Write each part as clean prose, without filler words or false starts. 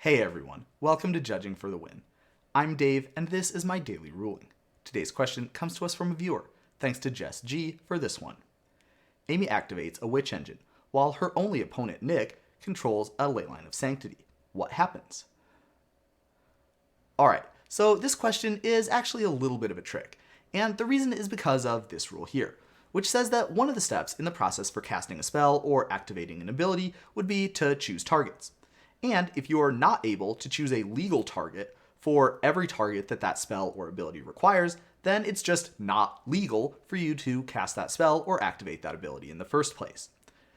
Hey everyone, welcome to Judging for the Win. I'm Dave, and this is my daily ruling. Today's question comes to us from a viewer. Thanks to Jess G for this one. Amy activates a witch engine, while her only opponent, Nick, controls a Leyline of Sanctity. What happens? Alright, so this question is actually a little bit of a trick, and the reason is because of this rule here, which says that one of the steps in the process for casting a spell or activating an ability would be to choose targets. And if you are not able to choose a legal target for every target that that spell or ability requires, then it's just not legal for you to cast that spell or activate that ability in the first place.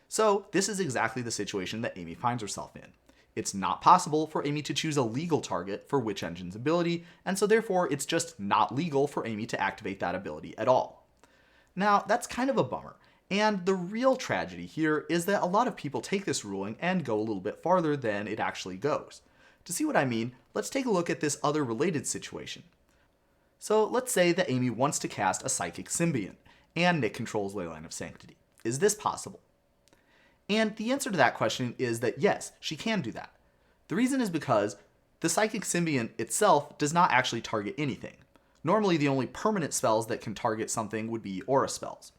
So this is exactly the situation that Amy finds herself in. It's not possible for Amy to choose a legal target for Witch Engine's ability, and so therefore it's just not legal for Amy to activate that ability at all. Now, that's kind of a bummer. And the real tragedy here is that a lot of people take this ruling and go a little bit farther than it actually goes. To see what I mean, let's take a look at this other related situation. So let's say that Amy wants to cast a Psychic Symbiont, and Nick controls Leyline of Sanctity. Is this possible? And the answer to that question is that yes, she can do that. The reason is because the Psychic Symbiont itself does not actually target anything. Normally the only permanent spells that can target something would be aura spells.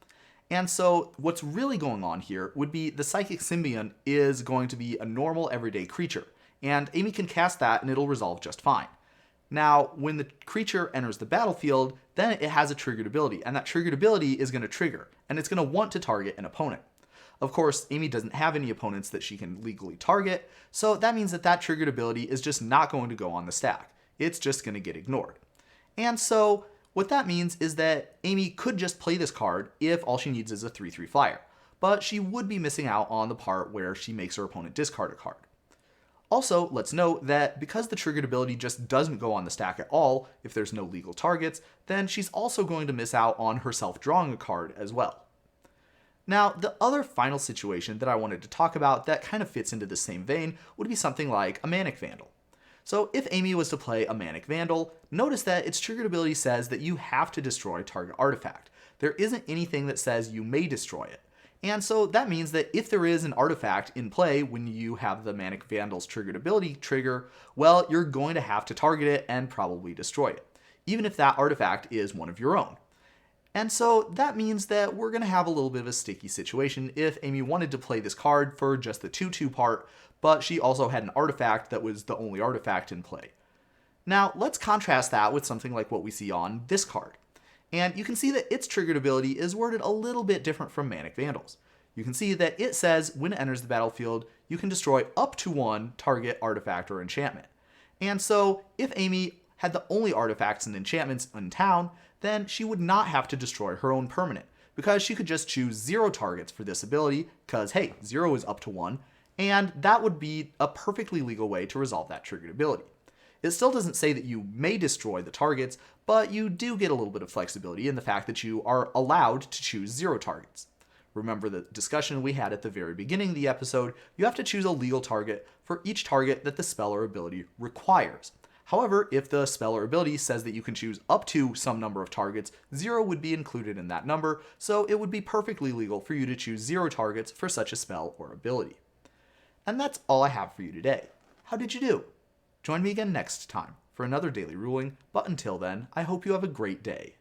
And so what's really going on here would be the Psychic Symbiont is going to be a normal everyday creature, and Amy can cast that and it'll resolve just fine. Now, when the creature enters the battlefield, then it has a triggered ability, and that triggered ability is going to trigger, and it's going to want to target an opponent. Of course, Amy doesn't have any opponents that she can legally target, so that means that that triggered ability is just not going to go on the stack. It's just going to get ignored. And so what that means is that Amy could just play this card if all she needs is a 3/3 flyer, but she would be missing out on the part where she makes her opponent discard a card. Also, let's note that because the triggered ability just doesn't go on the stack at all if there's no legal targets, then she's also going to miss out on herself drawing a card as well. Now, the other final situation that I wanted to talk about that kind of fits into the same vein would be something like a Manic Vandal. So if Amy was to play a Manic Vandal, notice that its triggered ability says that you have to destroy target artifact. There isn't anything that says you may destroy it. And so that means that if there is an artifact in play when you have the Manic Vandal's triggered ability trigger, well, you're going to have to target it and probably destroy it, even if that artifact is one of your own. And so that means that we're going to have a little bit of a sticky situation if Amy wanted to play this card for just the 2/2 part, but she also had an artifact that was the only artifact in play. Now, let's contrast that with something like what we see on this card. And you can see that its triggered ability is worded a little bit different from Manic Vandals. You can see that it says when it enters the battlefield, you can destroy up to one target artifact or enchantment. And so if Amy had the only artifacts and enchantments in town, then she would not have to destroy her own permanent, because she could just choose 0 targets for this ability, because hey, 0 is up to 1, and that would be a perfectly legal way to resolve that triggered ability. It still doesn't say that you may destroy the targets, but you do get a little bit of flexibility in the fact that you are allowed to choose 0 targets. Remember the discussion we had at the very beginning of the episode, you have to choose a legal target for each target that the spell or ability requires. However, if the spell or ability says that you can choose up to some number of targets, 0 would be included in that number, so it would be perfectly legal for you to choose 0 targets for such a spell or ability. And that's all I have for you today. How did you do? Join me again next time for another daily ruling, but until then, I hope you have a great day.